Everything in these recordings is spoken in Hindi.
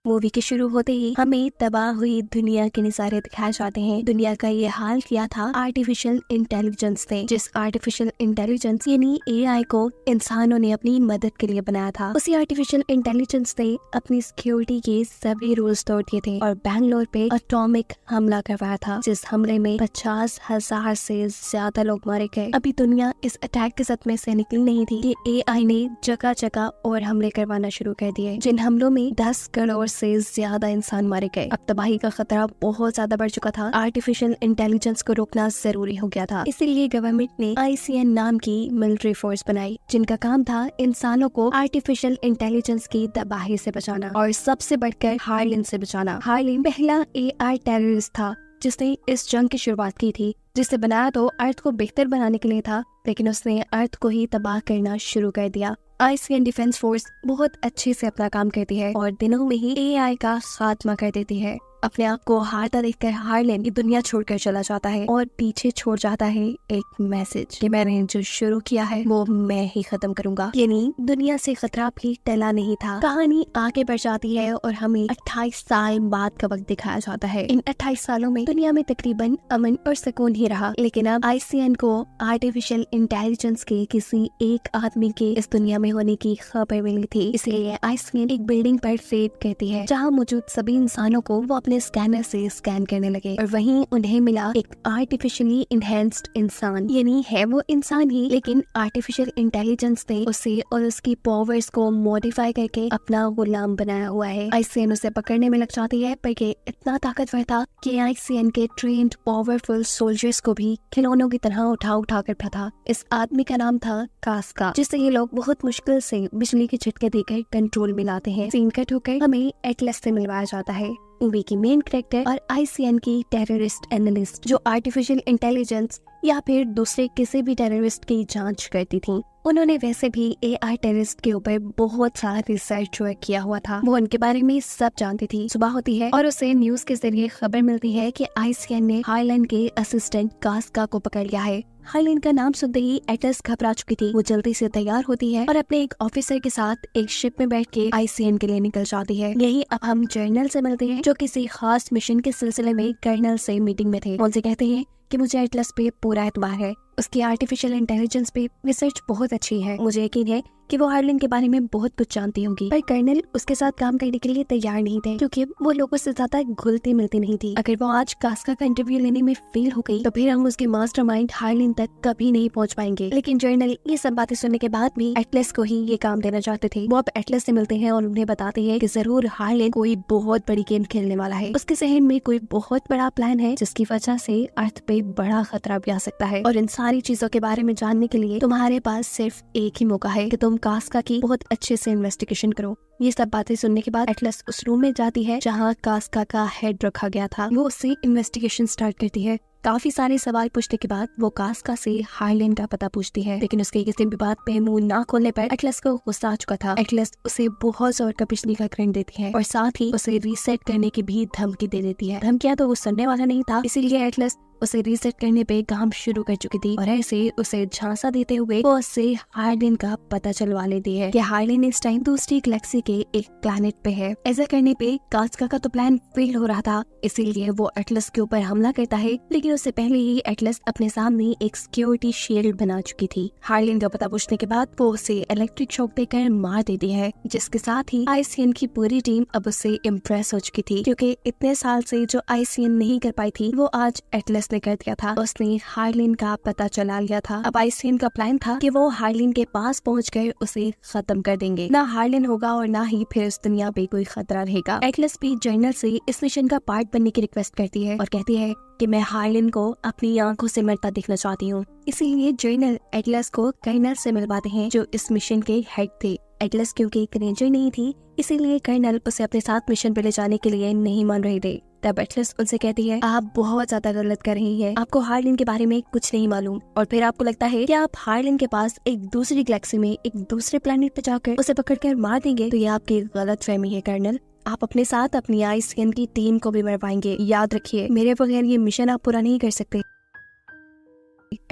मूवी के शुरू होते ही हमें तबाह हुई दुनिया के नजारे दिखाए जाते हैं। दुनिया का ये हाल किया था आर्टिफिशियल इंटेलिजेंस ने, जिस आर्टिफिशियल इंटेलिजेंस यानी एआई को इंसानों ने अपनी मदद के लिए बनाया था। उसी आर्टिफिशियल इंटेलिजेंस ने अपनी सिक्योरिटी के सभी रूल्स तोड़ दिए थे और बैंगलोर पे एटॉमिक हमला करवाया था, जिस हमले में 50,000 से ज्यादा लोग मारे गए। अभी दुनिया इस अटैक के सदमे से निकली नहीं थी कि एआई ने जगह जगह और हमले करवाना शुरू कर दिए, जिन हमलों में 10 करोड़ से ज्यादा इंसान मारे गए। अब तबाही का खतरा बहुत ज्यादा बढ़ चुका था। आर्टिफिशियल इंटेलिजेंस को रोकना जरूरी हो गया था। इसीलिए गवर्नमेंट ने ICN नाम की मिलिट्री फोर्स बनाई, जिनका काम था इंसानों को आर्टिफिशियल इंटेलिजेंस की तबाही से बचाना और सबसे बढ़कर हार्लिन से बचाना। हार्लिन पहला AI टेररिस्ट था जिसने इस जंग की शुरुआत की थी, जिसे बनाया तो अर्थ को बेहतर बनाने के लिए था, लेकिन उसने अर्थ को ही तबाह करना शुरू कर दिया। ICN डिफेंस फोर्स बहुत अच्छे से अपना काम करती है और दिनों में ही AI का खात्मा कर देती है। अपने आप को हारता देखकर हार्लिन की दुनिया छोड़कर चला जाता है और पीछे छोड़ जाता है एक मैसेज कि मैंने जो शुरू किया है वो मैं ही खत्म करूंगा। यानी दुनिया से खतरा भी टला नहीं था। कहानी आगे बढ़ जाती है और हमें 28 साल बाद का वक्त दिखाया जाता है। इन 28 सालों में दुनिया में तकरीबन अमन और सुकून ही रहा, लेकिन अब ICN को आर्टिफिशियल इंटेलिजेंस के किसी एक आदमी के इस दुनिया में होने की खबर मिली थी। इसलिए ICN एक बिल्डिंग पर रेड करती है जहाँ मौजूद सभी इंसानों को वो अपने स्कैनर से स्कैन करने लगे और वहीं उन्हें मिला एक आर्टिफिशियली इनहेंस्ड इंसान। यानी है वो इंसान ही, लेकिन आर्टिफिशियल इंटेलिजेंस ने उसे और उसकी पावर्स को मॉडिफाई करके अपना गुलाम बनाया हुआ है। ICN उसे पकड़ने में लग जाती है, पर ये इतना ताकतवर था कि ICN के ट्रेंड पावरफुल सोल्जर्स को भी खिलौनों की तरह उठा कर था। इस आदमी का नाम था कास्का, जिसे ये लोग बहुत मुश्किल से बिजली के झटके देकर कंट्रोल में लाते हैं। सीन कट होकर हमें एटलस से मिलवाया जाता है, मूवी की मेन कैरेक्टर और ICN की टेररिस्ट एनालिस्ट, जो आर्टिफिशियल इंटेलिजेंस या फिर दूसरे किसी भी टेररिस्ट की जांच करती थी। उन्होंने वैसे भी AI टेररिस्ट के ऊपर बहुत सारा रिसर्च वर्क किया हुआ था। वो उनके बारे में सब जानती थी। सुबह होती है और उसे न्यूज के जरिए खबर मिलती है कि ICN ने हार्लिन के असिस्टेंट कास्का को पकड़ लिया है। हार्लिन का नाम सुनते ही एटलस घबरा चुकी थी। वो जल्दी से तैयार होती है और अपने एक ऑफिसर के साथ एक शिप में बैठ के ICN के लिए निकल जाती है। यही अब हम जर्नल से मिलते हैं, जो किसी खास मिशन के सिलसिले में कर्नल से मीटिंग में थे। उनसे कहते हैं कि मुझे एटलस पे पूरा एतबार है, उसकी आर्टिफिशियल इंटेलिजेंस पे रिसर्च बहुत अच्छी है। मुझे यकीन है कि वो हार्लिन के बारे में बहुत कुछ जानती होंगी। पर कर्नल उसके साथ काम करने के लिए तैयार नहीं थे, क्योंकि वो लोगों से ज्यादा घुलती मिलती नहीं थी। अगर वो आज कास्का का इंटरव्यू लेने में फेल हो गई तो फिर हम उसके मास्टरमाइंड हार्लिन तक कभी नहीं पहुंच पाएंगे। लेकिन जर्नल ये सब बातें सुनने के बाद भी एटलस को ही ये काम देना चाहते थे। वो अब एटलस से मिलते हैं और उन्हें बताते हैं कि जरूर हार्लिन कोई बहुत बड़ी गेम खेलने वाला है। उसके जहन में कोई बहुत बड़ा प्लान है, जिसकी वजह से अर्थ पे बड़ा खतरा भी आ सकता है। और इन सारी चीजों के बारे में जानने के लिए तुम्हारे पास सिर्फ एक ही मौका है कि तुम कास्का की बहुत अच्छे से इन्वेस्टिगेशन करो। ये सब बातें सुनने के बाद एटलस उस रूम में जाती है जहाँ कास्का का हेड रखा गया था। वो उससे इन्वेस्टिगेशन स्टार्ट करती है। काफी सारे सवाल पूछने के बाद वो कास्का से हार्लिन का पता पूछती है, लेकिन उसके किसी भी बात पे मुंह ना खोलने पर एटलस को गुस्सा आ चुका था। एटलस उसे बहुत जोर का बिजली का करंट देती है और साथ ही उसे रीसेट करने की भी धमकी दे देती है। धमकियां तो वो सुनने वाला नहीं था, इसीलिए एटलस उसे रीसेट करने पे काम शुरू कर चुकी थी और ऐसे उसे झांसा देते हुए वो उससे हार्लिन का पता चलवा लेती है कि हार्लिन इस टाइम दूसरी गैलेक्सी के एक प्लैनेट पे है। ऐसा करने पे कास्का का तो प्लान फेल हो रहा था, इसीलिए वो एटलस के ऊपर हमला करता है, लेकिन उससे पहले ही एटलस अपने सामने एक सिक्योरिटी शील्ड बना चुकी थी। हार्लिन का पता पूछने के बाद वो उसे इलेक्ट्रिक शॉक देकर मार देती है, जिसके साथ ही ICN की पूरी टीम अब उससे इम्प्रेस हो चुकी थी, क्योंकि इतने साल से जो ICN नहीं कर पाई थी वो आज एटलस ने कर दिया था। उसने हार्लिन का पता चला लिया था। अब ICN का प्लान था कि वो हार्लिन के पास पहुंचकर उसे खत्म कर देंगे। ना हार्लिन होगा और ना ही फिर इस दुनिया पे कोई खतरा रहेगा। एटलस भी जर्नल से इस मिशन का पार्ट बनने की रिक्वेस्ट करती है और कहती है कि मैं हार्लिन को अपनी आंखों से मरता देखना चाहती हूँ। इसीलिए जर्नल एटलस को कर्नल से मिलवाते हैं, जो इस मिशन के हेड थे। एटलस क्योंकि एक रेंजर नहीं थी, इसीलिए कर्नल उसे अपने साथ मिशन पे ले जाने के लिए नहीं मान रहे थे। तब एटलस उनसे कहती है, आप बहुत ज्यादा गलत कर रही है, आपको हार्लिन के बारे में कुछ नहीं मालूम और फिर आपको लगता है कि आप हार्लिन के पास एक दूसरी गैलेक्सी में एक दूसरे प्लेनेट पे जाकर उसे पकड़कर मार देंगे। तो ये आपकी गलतफहमी है कर्नल। आप अपने साथ अपनी ICN की टीम को भी मरवाएंगे। याद रखिए, मेरे बगैर ये मिशन आप पूरा नहीं कर सकते।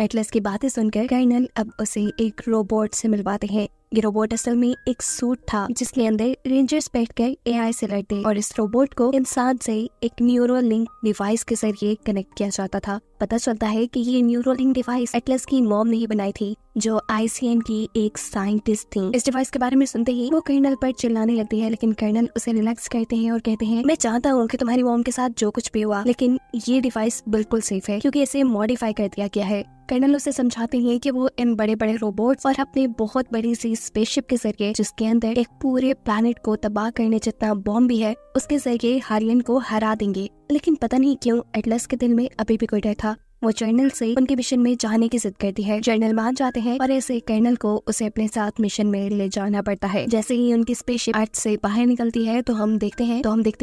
एटलस की बातें सुनकर कर्नल अब उसे एक रोबोट से मिलवाते हैं, ये रोबोट असल में एक सूट था जिसके अंदर रेंजर्स बैठकर एआई से लड़ते और इस रोबोट को इंसान से एक न्यूरल लिंक डिवाइस के जरिए कनेक्ट किया जाता था। पता चलता है कि ये न्यूरल लिंक डिवाइस एटलस की मॉम ने ही बनाई थी, जो आईसीएन की एक साइंटिस्ट थी। इस डिवाइस के बारे में सुनते ही वो कर्नल पर चिल्लाने लगती है, लेकिन कर्नल उसे रिलैक्स करते हैं और कहते हैं, मैं चाहता हूँ कि तुम्हारी मॉम के साथ जो कुछ भी हुआ, लेकिन ये डिवाइस बिल्कुल सेफ है क्योंकि इसे मॉडिफाई कर दिया गया है। कर्नल उसे समझाते हैं कि वो इन बड़े बड़े रोबोट्स और अपने बहुत बड़ी सी स्पेसशिप के जरिए, जिसके अंदर एक पूरे प्लैनेट को तबाह करने जितना बॉम्ब भी है, उसके जरिए हार्लियन को हरा देंगे। लेकिन पता नहीं क्यों एटलस के दिल में अभी भी कोई डर था। वो जर्नल से उनके मिशन में जाने की जिद करती है। जर्नल मान जाते हैं और ऐसे कर्नल को उसे अपने साथ मिशन में ले जाना पड़ता है। जैसे ही उनकी स्पेसशिप अर्थ से बाहर निकलती है तो हम देखते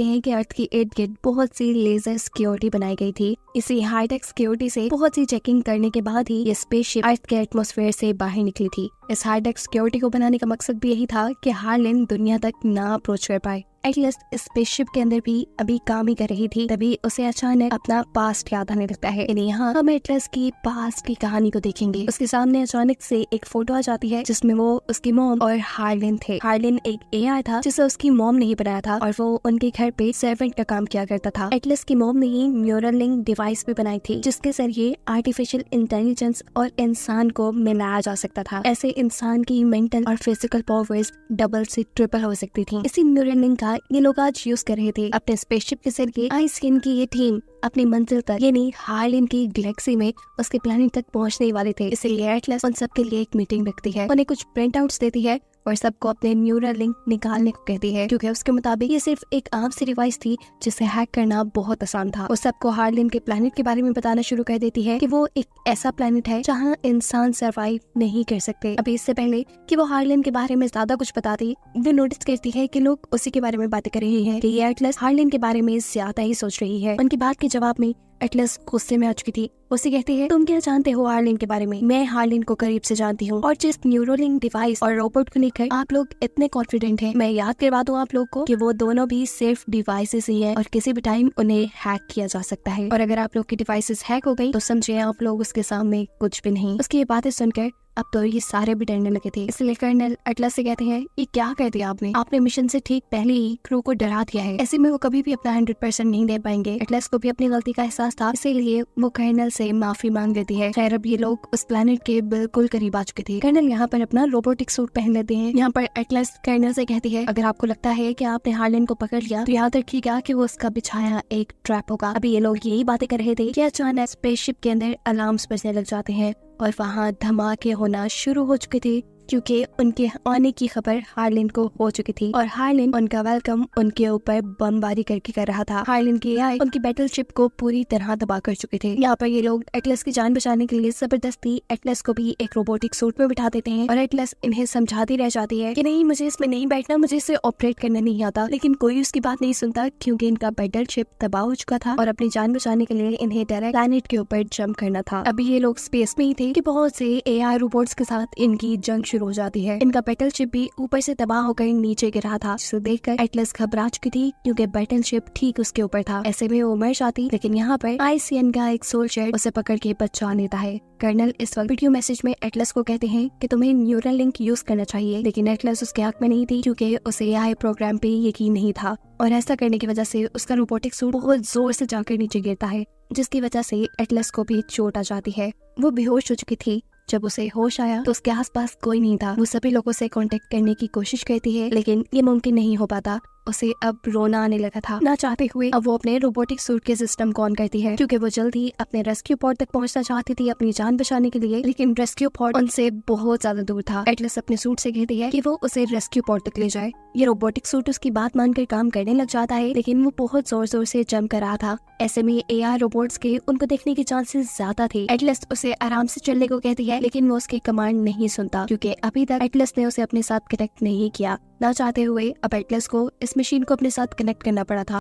हैं कि अर्थ की इर्द गिर्द बहुत सी लेजर सिक्योरिटी बनाई गई थी। इसी हाईटेक सिक्योरिटी से बहुत सी चेकिंग करने के बाद ही ये स्पेसशिप अर्थ के एटमॉस्फेयर से बाहर निकली थी। इस हाईटेक सिक्योरिटी को बनाने का मकसद भी यही था कि हार्लिन दुनिया तक ना अप्रोच कर पाए। एटलस स्पेसशिप के अंदर भी अभी काम ही कर रही थी, तभी उसे अचानक अपना पास्ट याद आने लगता है। यहाँ हम एटलस की पास्ट की कहानी को देखेंगे। उसके सामने अचानक से एक फोटो आ जाती है जिसमें वो, उसकी मॉम और हार्लिन थे। हार्लिन एक एआई था जिसे उसकी मॉम ने ही बनाया था और वो उनके घर पे सर्वेंट का काम किया करता था। एटलस की मॉम ने ही न्यूरल लिंक डिवाइस भी बनाई थी जिसके जरिए आर्टिफिशियल इंटेलिजेंस और इंसान को मिलाया जा सकता था। ऐसे इंसान की मेंटल और फिजिकल पावर्स डबल से ट्रिपल हो सकती थी। इसी न्यूरल लिंक का ये लोग आज यूज कर रहे थे। अपने स्पेसशिप के जरिए आईसीएन की ये टीम अपनी मंजिल तक, यानी हार्लिन की गैलेक्सी में उसके प्लेनेट तक पहुंचने वाले थे। इसलिए एटलस उन सबके लिए एक मीटिंग रखती है, उन्हें कुछ प्रिंट आउट्स देती है और सबको अपने न्यूरल लिंक निकालने को कहती है, क्योंकि उसके मुताबिक ये सिर्फ एक आम सी डिवाइस थी जिसे हैक करना बहुत आसान था। वो सबको हार्लिन के प्लेनेट के बारे में बताना शुरू कर देती है कि वो एक ऐसा प्लेनेट है जहाँ इंसान सरवाइव नहीं कर सकते। अभी इससे पहले कि वो हार्लिन के बारे में ज्यादा कुछ बताती, वो नोटिस करती है कि लोग उसी के बारे में बातें कर रहे हैं कि ये एटलस हार्लिन के बारे में ज्यादा ही सोच रही है। उनकी बात के जवाब में एटलस गुस्से में आ चुकी थी। उसे कहती है, तुम क्या जानते हो हार्लिन के बारे में? मैं हार्लिन को करीब से जानती हूँ और जिस न्यूरोलिंक डिवाइस और रोबोट को लेकर आप लोग इतने कॉन्फिडेंट हैं, मैं याद करवा दूं आप लोग को कि वो दोनों भी सिर्फ डिवाइसेस ही है और किसी भी टाइम उन्हें हैक किया जा सकता है। और अगर आप लोग की डिवाइसेस हैक हो गई तो समझिए आप लोग उसके सामने कुछ भी नहीं। उसकी ये बातें सुनकर अब तो ये सारे भी डरने लगे थे। इसलिए कर्नल एटलस से कहते हैं, ये क्या कह दिया आपने मिशन से ठीक पहले ही क्रू को डरा दिया है। ऐसे में वो कभी भी अपना 100% नहीं दे पाएंगे। एटलस को भी अपनी गलती का एहसास था, इसीलिए वो कर्नल से माफी मांग लेती है। खैर अब ये लोग उस प्लेनेट के बिल्कुल करीब आ चुके थे। कर्नल यहाँ पर अपना रोबोटिक सूट पहन लेते हैं। यहाँ पर एटलस कर्नल से कहती है, अगर आपको लगता है कि आपने हार्लिन को पकड़ लिया तो याद रखिएगा कि वो उसका बिछाया एक ट्रैप होगा। अभी ये लोग यही बातें कर रहे थे कि अचानक स्पेसशिप के अंदर अलार्म्स बजने लग जाते हैं और वहाँ धमाके होना शुरू हो चुके थे, क्योंकि उनके आने की खबर हार्लिन को हो चुकी थी और हार्लिन उनका वेलकम उनके ऊपर बमबारी करके कर रहा था। हार्लिन के एआई उनकी बैटलशिप को पूरी तरह तबाह कर चुके थे। यहाँ पर ये लोग एटलस की जान बचाने के लिए जबरदस्ती एटलस को भी एक रोबोटिक सूट में बिठा देते हैं और एटलस इन्हें समझाती रह जाती है कि नहीं, मुझे इसमें नहीं बैठना, मुझे इसे ऑपरेट करना नहीं आता। लेकिन कोई उसकी बात नहीं सुनता क्योंकि इनका बैटलशिप तबाह हो चुका था और अपनी जान बचाने के लिए इन्हें डायरेक्ट प्लैनेट के ऊपर जंप करना था। अभी ये लोग स्पेस में ही थे कि बहुत से एआई रोबोट्स के साथ इनकी जंग शुरू हो जाती है। इनका बैटलशिप भी ऊपर से तबाह होकर नीचे गिरा था, जिसे देखकर एटलस घबरा चुकी थी क्योंकि बैटलशिप ठीक उसके ऊपर था। ऐसे में वो मर जाती, लेकिन यहाँ पर आईसीएन का एक सोल्जर उसे पकड़ के बचा लेता है। कर्नल इस वक्त वीडियो मैसेज में एटलस को कहते हैं कि तुम्हें न्यूरल लिंक यूज करना चाहिए, लेकिन एटलस उसके हक में नहीं थी क्योंकि उसे एआई प्रोग्राम पे यकीन नहीं था और ऐसा करने की वजह से उसका रोबोटिक सूट बहुत जोर से जाकर नीचे गिरता है, जिसकी वजह से एटलस को भी चोट आ जाती है। वो बेहोश हो चुकी थी। जब उसे होश आया तो उसके आसपास कोई नहीं था। वो सभी लोगों से कांटेक्ट करने की कोशिश करती है, लेकिन ये मुमकिन नहीं हो पाता। उसे अब रोना आने लगा था। ना चाहते हुए अब वो अपने रोबोटिक सूट के सिस्टम को ऑन करती है क्योंकि वो जल्द ही अपने रेस्क्यू पॉड तक पहुंचना चाहती थी अपनी जान बचाने के लिए, लेकिन रेस्क्यू पॉड उनसे बहुत ज्यादा दूर था। एटलस अपने सूट से कहती है कि वो उसे रेस्क्यू पॉड तक ले जाए। ये रोबोटिक सूट उसकी बात मानकर काम करने लग जाता है, लेकिन वो बहुत जोर जोर से जंप कर रहा था। ऐसे में एआई रोबोट्स के उनको देखने के चांसेस ज्यादा थे। एटलस उसे आराम से चलने को कहती है, लेकिन वो उसकी कमांड नहीं सुनता क्योंकि अभी तक एटलस ने उसे अपने साथ कनेक्ट नहीं किया। ना चाहते हुए अब एटलस को इस मशीन को अपने साथ कनेक्ट करना पड़ा था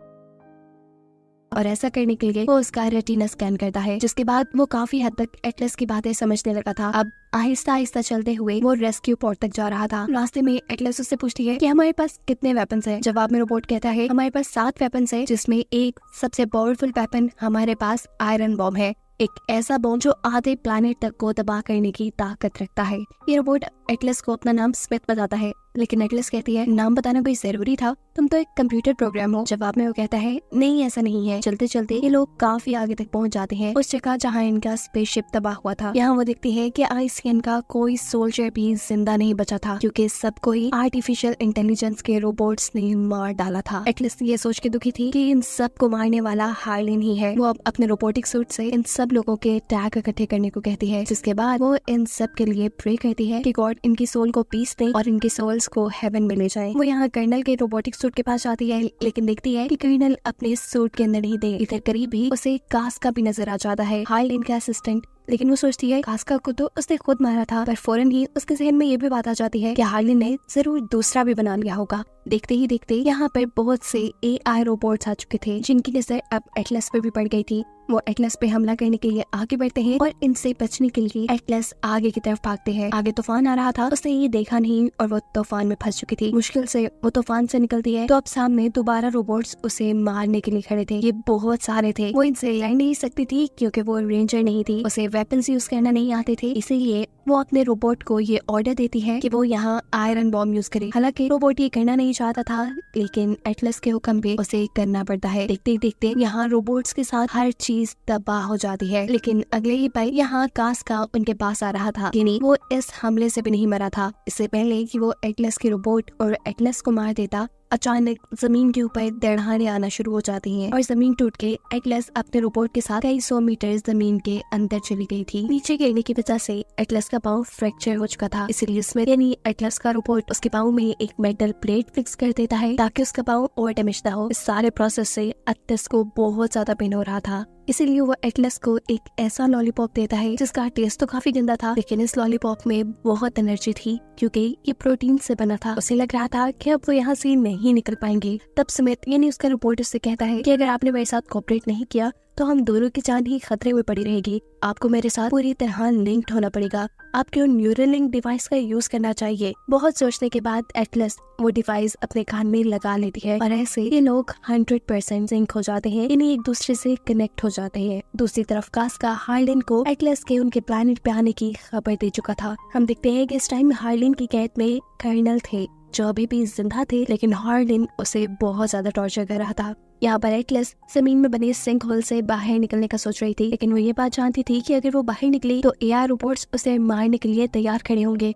और ऐसा करने के लिए वो उसका रेटिना स्कैन करता है, जिसके बाद वो काफी हद तक एटलस की बातें समझने लगा था। अब आहिस्ता आहिस्ता चलते हुए वो रेस्क्यू पॉड तक जा रहा था। रास्ते में एटलस उससे पूछती है कि हमारे पास कितने वेपन्स हैं। जवाब में रोबोट कहता है, हमारे पास 7 वेपन्स हैं, जिसमें एक सबसे पावरफुल वेपन हमारे पास आयरन बॉम्ब है, एक ऐसा बॉम्ब जो आधे प्लैनेट तक को तबाह करने की ताकत रखता है। ये रोबोट एटलस को अपना नाम स्मिथ बताता है, लेकिन एटलस कहती है नाम बताना कोई जरूरी था, तुम तो एक कंप्यूटर प्रोग्राम हो। जवाब में वो कहता है नहीं ऐसा नहीं है। चलते चलते ये लोग काफी आगे तक पहुंच जाते हैं, उस जगह जहाँ इनका स्पेसशिप तबाह हुआ था। यहाँ वो देखती है कि ICN का कोई सोल्जर भी जिंदा नहीं बचा था, क्योंकि सबको ही आर्टिफिशियल इंटेलिजेंस के रोबोट्स ने मार डाला था। एटलस ये सोच के दुखी थी कि इन सब को मारने वाला हार्लिन ही है। वो अब अपने रोबोटिक सूट से इन सब लोगों के टैग इकट्ठे करने को कहती है, जिसके बाद वो इन सब के लिए प्रे करती है कि गॉड इनकी सोल को पीस दे और इनकी सोल्स को हेवन में ले जाए। वो यहाँ कर्नल के रोबोटिक सूट के पास जाती है, लेकिन देखती है कि कर्नल अपने सूट के अंदर नहीं थे। इधर करीब ही उसे कास्का भी नजर आ जाता है, हार्लिन का असिस्टेंट। लेकिन वो सोचती है कास्का को तो उसने खुद मारा था, पर फौरन ही उसके जहन में ये भी बात आ जाती है कि हार्लिन ने जरूर दूसरा भी बना लिया होगा। देखते ही देखते यहाँ पर बहुत से AI रोबोट्स आ चुके थे, जिनकी नजर अब एटलस पे भी पड़ गई थी। वो एटलस पे हमला करने के लिए आगे बढ़ते हैं और इनसे बचने के लिए एटलस आगे की तरफ भागते हैं। आगे तूफान आ रहा था, उसने ये देखा नहीं और वो तूफान में फंस चुकी थी। मुश्किल से वो तूफान से निकलती है तो अब सामने दोबारा रोबोट्स उसे मारने के लिए खड़े थे। ये बहुत सारे थे। वो इनसे लड़ नहीं सकती थी क्योंकि वो रेंजर नहीं थी, उसे वेपन्स यूज करना नहीं आते थे। इसीलिए वो अपने रोबोट को ये ऑर्डर देती है कि वो यहाँ आयरन बॉम्ब यूज करे। हालांकि रोबोट ये करना नहीं चाहता था, लेकिन एटलस के हुक्म पे उसे करना पड़ता है। देखते ही देखते यहाँ रोबोट्स के साथ हर चीज तबाह हो जाती है। लेकिन अगले ही पल यहाँ कास्का उनके पास आ रहा था, यानी वो इस हमले से भी नहीं मरा था। इससे पहले कि वो एटलस के रोबोट और एटलस को मार देता, अचानक जमीन के ऊपर दड़हाने आना शुरू हो जाती हैं और जमीन टूट के एटलस अपने रोबोट के साथ कई 100 मीटर जमीन के अंदर चली गई थी। नीचे गिरने की वजह से एटलस का पाँव फ्रैक्चर हो चुका था, इसलिए स्मिथ यानी एटलस का रोबोट उसके पाँव में एक मेटल प्लेट फिक्स कर देता है ताकि उसका पाँव और डैमेज ना हो। इस सारे प्रोसेस से एटलस को बहुत ज्यादा पेन हो रहा था, इसीलिए वो एटलस को एक ऐसा लॉलीपॉप देता है जिसका टेस्ट तो काफी गंदा था, लेकिन इस लॉलीपॉप में बहुत एनर्जी थी क्योंकि ये प्रोटीन से बना था। उसे लग रहा था कि अब वो यहाँ से नहीं निकल पाएंगे। तब स्मिथ यानी उसका रिपोर्टर से कहता है कि अगर आपने मेरे साथ कोऑपरेट नहीं किया तो हम दोनों की जान ही खतरे में पड़ी रहेगी। आपको मेरे साथ पूरी तरह लिंक्ड होना पड़ेगा। आपके न्यूरल लिंक डिवाइस का यूज करना चाहिए। बहुत सोचने के बाद एटलस वो डिवाइस अपने कान में लगा लेती है और ऐसे ये लोग 100% सिंक हो जाते हैं, यानी एक दूसरे से कनेक्ट हो जाते हैं। दूसरी तरफ कास्का हार्लिन को एटलस के उनके प्लेनेट पे आने की खबर दे चुका था। हम देखते हैं कि इस टाइम हार्लिन की कैद में कर्नल थे जो अभी भी जिंदा थे, लेकिन हार्लिन उसे बहुत ज्यादा टॉर्चर कर रहा था। यहाँ पर एटलस जमीन में बने सिंक होल से बाहर निकलने का सोच रही थी, लेकिन वो ये बात जानती थी कि अगर वो बाहर निकली तो AI रोबोट्स उसे मारने के लिए तैयार खड़े होंगे।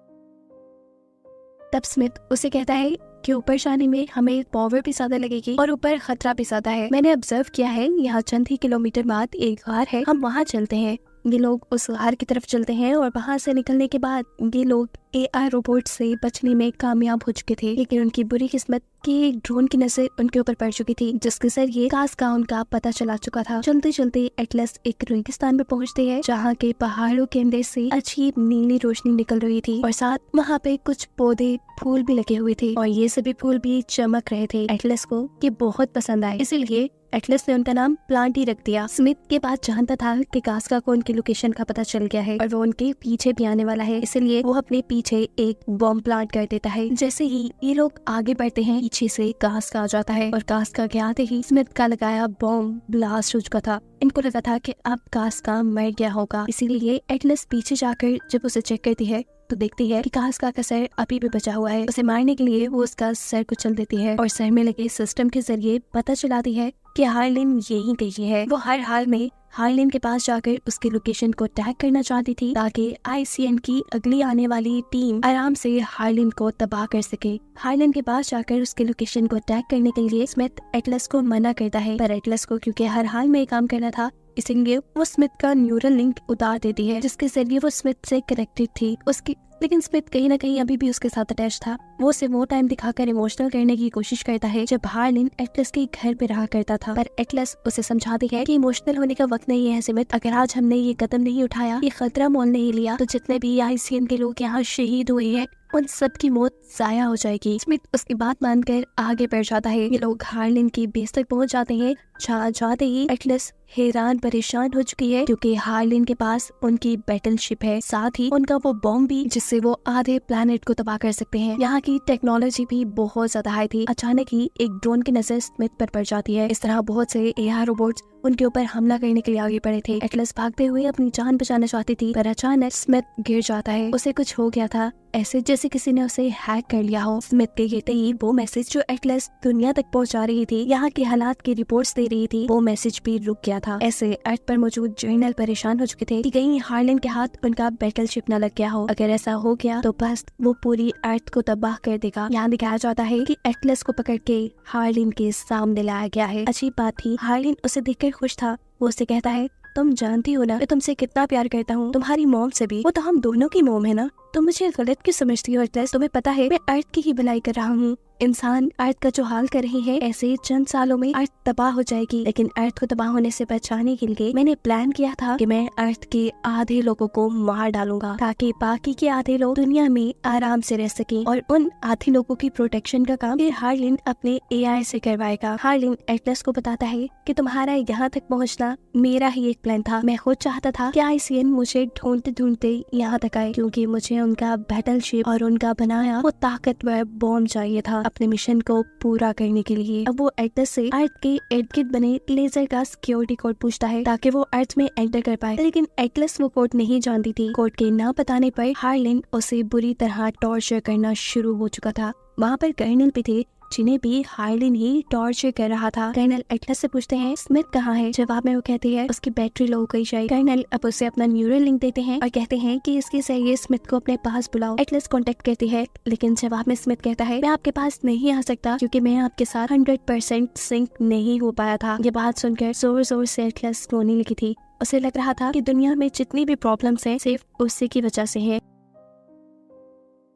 तब स्मिथ उसे कहता है कि ऊपर जाने में हमें पावर भी ज्यादा लगेगी और ऊपर खतरा भी ज्यादा है। मैंने ऑब्जर्व किया है यहाँ चंद ही किलोमीटर बाद एक गार है, हम वहाँ चलते हैं। ये लोग उस गार की तरफ चलते हैं और वहाँ से निकलने के बाद ये लोग AI रोबोट से बचने में कामयाब हो चुके थे, लेकिन उनकी बुरी किस्मत कि एक ड्रोन की नजर उनके ऊपर पड़ चुकी थी, जिसके जरिए कास्का उनका पता चला चुका था। चलते चलते एटलस एक रेगिस्तान में पहुंचते हैं जहाँ के पहाड़ों के अंदर से अजीब नीली रोशनी निकल रही थी और साथ वहाँ पे कुछ पौधे फूल भी लगे हुए थे और ये सभी फूल भी चमक रहे थे। एटलस को ये बहुत पसंद आए, इसीलिए एटलस ने उनका नाम प्लांटी रख दिया। स्मिथ के बाद जानता था कि कास्का को उनकी लोकेशन का पता चल गया है और वो उनके पीछे भी आने वाला है, इसलिए वो अपने पीछे एक बॉम्ब प्लांट कर देता है। जैसे ही ये लोग आगे बढ़ते हैं, पीछे से कास्का आ जाता है और कास्का के आते ही स्मिथ का लगाया बॉम्ब ब्लास्ट हो चुका था। इनको लगा था कि अब कास्का मर गया होगा, इसीलिए एटलस पीछे जाकर जब उसे चेक करती है तो देखती है कि कास्का का सर अभी भी बचा हुआ है। उसे मारने के लिए वो उसका सर कुचल देती है और सर में लगे सिस्टम के जरिए पता चलाती है कि हार्लिन यहीं कहीं है। वो हर हाल में हार्लिन के पास जाकर उसकी लोकेशन को टैग करना चाहती थी ताकि ICN की अगली आने वाली टीम आराम से हार्लिन को तबाह कर सके। हार्लिन के पास जाकर उसकी लोकेशन को टैग करने के लिए स्मिथ एटलस को मना करता है, पर एटलस को क्योंकि हर हाल में काम करना था, इसलिए वो स्मिथ का न्यूरल लिंक उतार देती है जिसके जरिए वो स्मिथ से कनेक्टेड थी उसकी। लेकिन स्मिथ कहीं ना कहीं अभी भी उसके साथ अटैच था। वो उसे वो टाइम दिखाकर इमोशनल करने की कोशिश करता है जब हार्लिन एटलस के घर पे रहा करता था, पर एटलस उसे समझाती है कि इमोशनल होने का वक्त नहीं है स्मिथ। अगर आज हमने ये कदम नहीं उठाया, ये खतरा मोल नहीं लिया, तो जितने भी ICN के लोग यहाँ शहीद हुए हैं उन सब की मौत जाया हो जाएगी। स्मिथ उसकी बात मानकर आगे बढ़ जाता है। ये लोग हार्लिन की बेस तक पहुंच जाते हैं। जाते ही एटलस हैरान परेशान हो चुकी है क्योंकि हार्लिन के पास उनकी बैटलशिप है, साथ ही उनका वो बॉम्ब भी जिससे वो आधे प्लेनेट को तबाह कर सकते हैं। यहाँ की टेक्नोलॉजी भी बहुत ज्यादा हाई थी। अचानक ही एक ड्रोन की नजर स्मिथ पर पड़ जाती है। इस तरह बहुत से AI रोबोट्स उनके ऊपर हमला करने के लिए आगे बढ़े थे। एटलस भागते हुए अपनी जान बचाना चाहती थी, पर अचानक स्मिथ गिर जाता है। उसे कुछ हो गया था, ऐसे जैसे किसी ने उसे हैक कर लिया हो। स्मिथ के गिरते ही वो मैसेज जो एटलस दुनिया तक पहुंचा रही थी, यहाँ के हालात की रिपोर्ट्स दे रही थी, वो मैसेज भी रुक गया था। ऐसे अर्थ पर मौजूद जर्नल परेशान हो चुके थे कि कहीं हार्लिन के हाथ उनका बैटलशिप न लग गया हो। अगर ऐसा हो गया तो बस वो पूरी अर्थ को तबाह कर देगा। यहाँ दिखाया जाता है कि एटलस को पकड़ के हार्लिन के सामने लाया गया है। अजीब बात थी, हार्लिन उसे देखकर खुश था। वो उसे कहता है, तुम जानती हो ना मैं तुमसे कितना प्यार करता हूँ, तुम्हारी मॉम से भी। वो तो हम दोनों की मॉम है ना, तुम मुझे गलत क्यों समझती हो एटलस? तुम्हें पता है मैं अर्थ की ही भलाई कर रहा हूँ। इंसान अर्थ का जो हाल कर रहे हैं, ऐसे चंद सालों में अर्थ तबाह हो जाएगी। लेकिन अर्थ को तबाह होने से बचाने के लिए मैंने प्लान किया था कि मैं अर्थ के आधे लोगों को मार डालूंगा, ताकि बाकी के आधे लोग दुनिया में आराम से रह सकें। और उन आधे लोगों की प्रोटेक्शन का काम हार्लिन अपने एआई से करवाएगा। हार्लिन एटलस को बताता है कि तुम्हारा यहाँ तक पहुँचना मेरा ही एक प्लान था। मैं खुद चाहता था कि आईसीएन मुझे ढूंढते ढूंढते यहाँ तक आए, क्योंकि मुझे उनका बैटलशिप और उनका बनाया वो ताकतवर बॉम्ब चाहिए था अपने मिशन को पूरा करने के लिए। अब वो एटलस से अर्थ के इर्द गिर्द बने लेजर का सिक्योरिटी कोड पूछता है ताकि वो अर्थ में एंटर कर पाए। लेकिन एटलस वो कोड नहीं जानती थी। कोड के ना बताने पर हार्लिन उसे बुरी तरह टॉर्चर करना शुरू हो चुका था। वहाँ पर कर्नल भी थे, जिन्हें भी हार्लिन ही टॉर्चर कर रहा था। कर्नल एटलस से पूछते हैं स्मिथ कहाँ है? जवाब में वो कहती है उसकी बैटरी लो हो गई शायद। कर्नल अब उसे अपना न्यूरल लिंक देते हैं और कहते हैं कि इसके जरिए स्मिथ को अपने पास बुलाओ। एटलस कांटेक्ट करती है, लेकिन जवाब में स्मिथ कहता है मैं आपके पास नहीं आ सकता, क्योंकि मैं आपके साथ 100% सिंक नहीं हो पाया था। ये बात सुनकर जोर जोर से एटलस रोने लगी थी। उसे लग रहा था कि दुनिया में जितनी भी प्रॉब्लम्स हैं सिर्फ उसी की वजह से है।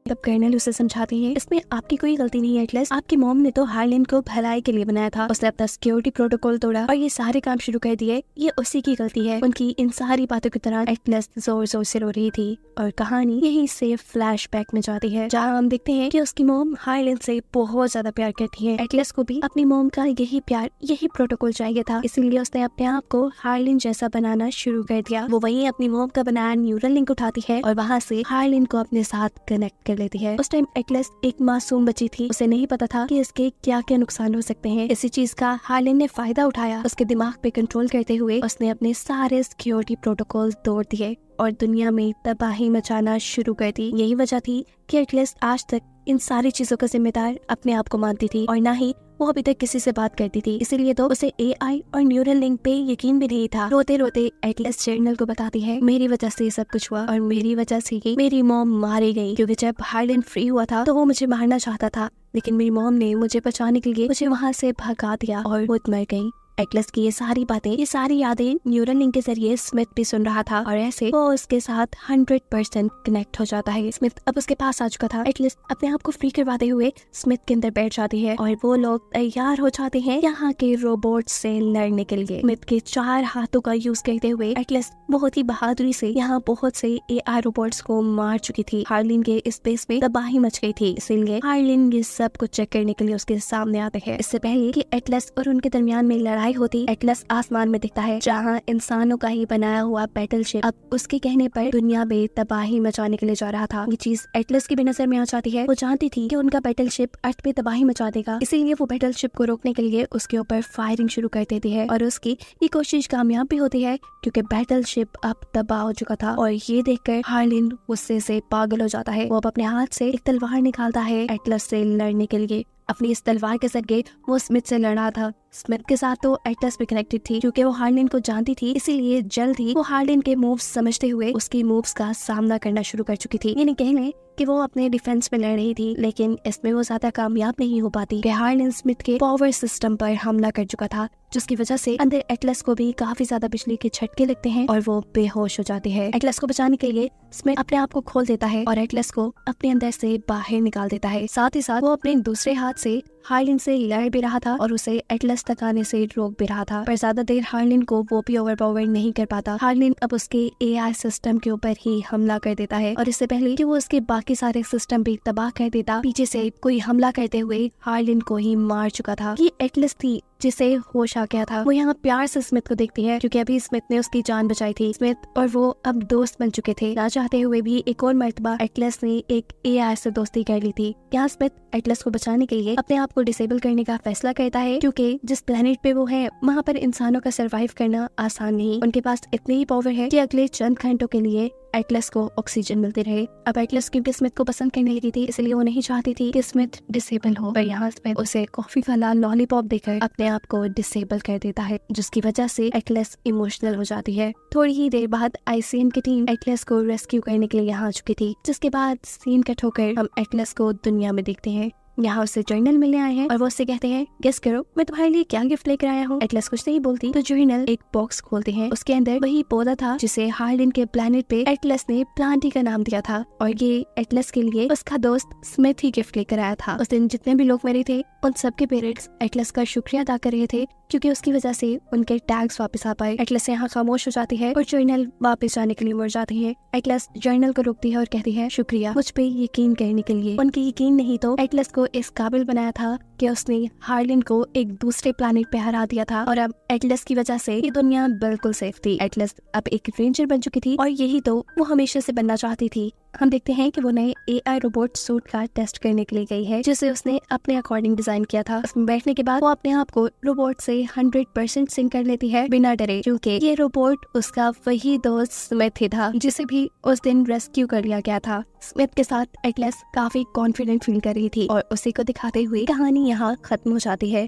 तब कर्नल उसे समझाते हैं इसमें आपकी कोई गलती नहीं है एटलस, आपकी मॉम ने तो हार्लिन को भलाई के लिए बनाया था। उसने अपना सिक्योरिटी प्रोटोकॉल तोड़ा और ये सारे काम शुरू कर दिए, ये उसी की गलती है। उनकी इन सारी बातों के दौरान एटलस जोर जोर से रो रही थी और कहानी यही से फ्लैशबैक में जाती है, जहाँ हम देखते हैं कि उसकी मॉम हार्लिन से बहुत ज्यादा प्यार करती है। एटलस को भी अपनी मॉम का यही प्यार, यही प्रोटोकॉल चाहिए था, इसीलिए उसने अपने आप को हार्लिन जैसा बनाना शुरू कर दिया। वो वहीं अपनी मॉम का बनाया न्यूरल लिंक उठाती है और वहाँ से हार्लिन को अपने साथ कनेक्ट कर लेती है। उस टाइम एटलस एक मासूम बच्ची थी, उसे नहीं पता था कि इसके क्या क्या नुकसान हो सकते हैं। इसी चीज का हार्लिन ने फायदा उठाया। उसके दिमाग पे कंट्रोल करते हुए उसने अपने सारे सिक्योरिटी प्रोटोकॉल तोड़ दिए और दुनिया में तबाही मचाना शुरू कर दी। यही वजह थी कि एटलस आज तक इन सारी चीजों का जिम्मेदार अपने आप को मानती थी और ना ही वो अभी तक किसी से बात करती थी। इसीलिए तो उसे एआई और न्यूरल लिंक पे यकीन भी नहीं था। रोते रोते एटलस जर्नल को बताती है मेरी वजह से ये सब कुछ हुआ और मेरी वजह से ही मेरी मॉम मारी गई, क्योंकि जब हार्लिन फ्री हुआ था तो वो मुझे मारना चाहता था, लेकिन मेरी मॉम ने मुझे बचाने के लिए मुझे वहाँ से भगा दिया और वो मर गई। एटलस की ये सारी बातें, ये सारी यादें न्यूरल लिंक के जरिए स्मिथ भी सुन रहा था और ऐसे वो उसके साथ 100% कनेक्ट हो जाता है। स्मिथ अब उसके पास आ चुका था। एटलस अपने आप को फ्री करवाते हुए स्मिथ के अंदर बैठ जाती है और वो लोग तैयार हो जाते हैं यहाँ के रोबोट से लड़ने के लिए। स्मिथ के 4 हाथों का यूज करते हुए एटलस बहुत ही बहादुरी से यहाँ बहुत से एआई रोबोट्स को मार चुकी थी। हार्लिन के स्पेस में तबाही मच गई थी, इसीलिए हार्लिन ये सब कुछ चेक करने के लिए उसके सामने आते हैं। इससे पहले कि एटलस और उनके दरमियान में लड़ाई होती, एटलस आसमान में दिखता है, जहाँ इंसानों का ही बनाया हुआ बैटलशिप अब उसके कहने पर दुनिया में तबाही मचाने के लिए जा रहा था। ये चीज एटलस की भी नजर में आ जाती है। वो जानती थी कि उनका बैटलशिप अर्थ पे तबाही मचा देगा, इसीलिए वो बैटलशिप को रोकने के लिए उसके ऊपर फायरिंग शुरू कर देती है और उसकी ये कोशिश कामयाब भी होती है, क्योंकि बैटलशिप अब तबाह हो चुका था। और ये देखकर हार्लिन गुस्से से पागल हो जाता है। वो अब अपने हाथ से एक तलवार निकालता है एटलस से लड़ने के लिए। अपनी इस तलवार के जरिए वो स्मिथ से लड़ा था। स्मिथ के साथ तो एटलस भी कनेक्टेड थी, क्योंकि वो हार्लिन को जानती थी, इसीलिए जल्द ही वो हार्लिन के मूव्स समझते हुए उसकी मूव्स का सामना करना शुरू कर चुकी थी। यानी कह लें कि वो अपने डिफेंस में लड़ रही थी, लेकिन इसमें वो ज्यादा कामयाब नहीं हो पाती। हार्लिन स्मिथ के पावर सिस्टम पर हमला कर चुका था, जिसकी वजह से अंदर एटलस को भी काफी ज्यादा बिजली के झटके लगते हैं और वो बेहोश हो जाती है। एटलस को बचाने के लिए स्मिथ अपने आप को खोल देता है और एटलस को अपने अंदर से बाहर निकाल देता है। साथ ही साथ वो अपने दूसरे हाथ से हार्लिन से लड़ भी रहा था और उसे एटलस तक आने से रोक भी रहा था, पर ज्यादा देर हार्लिन को वो भी ओवरपावर नहीं कर पाता। हार्लिन अब उसके एआई सिस्टम के ऊपर ही हमला कर देता है और इससे पहले कि वो उसके बाकी सारे सिस्टम भी तबाह कर देता, पीछे से कोई हमला करते हुए हार्लिन को ही मार चुका था। ये एटलस थी जिसे होश आ गया था, वो यहाँ प्यार से स्मिथ को देखती है क्योंकि अभी स्मिथ ने उसकी जान बचाई थी। स्मिथ और वो अब दोस्त बन चुके थे। ना चाहते हुए भी एक और मर्तबा एटलस ने एक एआई से दोस्ती कर ली थी। यहाँ स्मिथ एटलस को बचाने के लिए अपने आप को डिसेबल करने का फैसला करता है क्योंकि जिस प्लेनेट पे वो है वहाँ पर इंसानों का सरवाइव करना आसान नहीं। उनके पास इतनी ही पावर है कि अगले चंद घंटों के लिए एटलस को ऑक्सीजन मिलती रहे। अब एटलस क्योंकि स्मिथ को पसंद करने लगी थी, इसलिए वो नहीं चाहती थी कि स्मिथ डिसेबल हो, पर यहाँ स्मिथ उसे कॉफी वाला लॉलीपॉप देकर अपने आप को डिसेबल कर देता है, जिसकी वजह से एटलस इमोशनल हो जाती है। थोड़ी ही देर बाद आईसीएम की टीम एटलस को रेस्क्यू करने के लिए यहाँ आ चुकी थी, जिसके बाद सीन कट होकर हम एटलस को दुनिया में देखते हैं। यहाँ उससे जर्नल मिलने आए हैं और वो उससे कहते हैं गेस करो मैं तुम्हारे लिए क्या गिफ्ट लेकर आया हूँ। एटलस कुछ नहीं बोलती तो जर्नल एक बॉक्स खोलते हैं। उसके अंदर वही पौधा था जिसे हार्लिन के प्लेनेट पे एटलस ने प्लांटी का नाम दिया था और ये एटलस के लिए उसका दोस्त स्मिथ ही गिफ्ट लेकर आया था। उस दिन जितने भी लोग मरे थे उन सबके पेरेंट्स एटलस का शुक्रिया अदा कर रहे थे क्योंकि उसकी वजह से उनके टैग्स वापस आ पाए। एटलस यहाँ खामोश हो जाती है और जर्नल वापस जाने के लिए मुड़ जाती है। एटलस जर्नल को रोकती है और कहती है शुक्रिया मुझ पे यकीन करने के लिए। उनके यकीन नहीं तो एटलस को इस काबिल बनाया था कि उसने हार्लिन को एक दूसरे प्लेनेट पे हरा दिया था और अब एटलस की वजह से ये दुनिया बिल्कुल सेफ थी। एटलस अब एक रेंजर बन चुकी थी और यही तो वो हमेशा से बनना चाहती थी। हम देखते हैं कि वो नए एआई रोबोट सूट का टेस्ट करने के लिए गई है जिसे उसने अपने अकॉर्डिंग डिजाइन किया था। उसमें बैठने के बाद वो अपने आप को रोबोट से 100% सिंक कर लेती है बिना डरे, क्योंकि ये रोबोट उसका वही दोस्त स्मिथ ही था जिसे भी उस दिन रेस्क्यू कर लिया गया था। स्मिथ के साथ एटलस काफी कॉन्फिडेंट फील कर रही थी और उसी को दिखाते हुए कहानी यहाँ खत्म हो जाती है।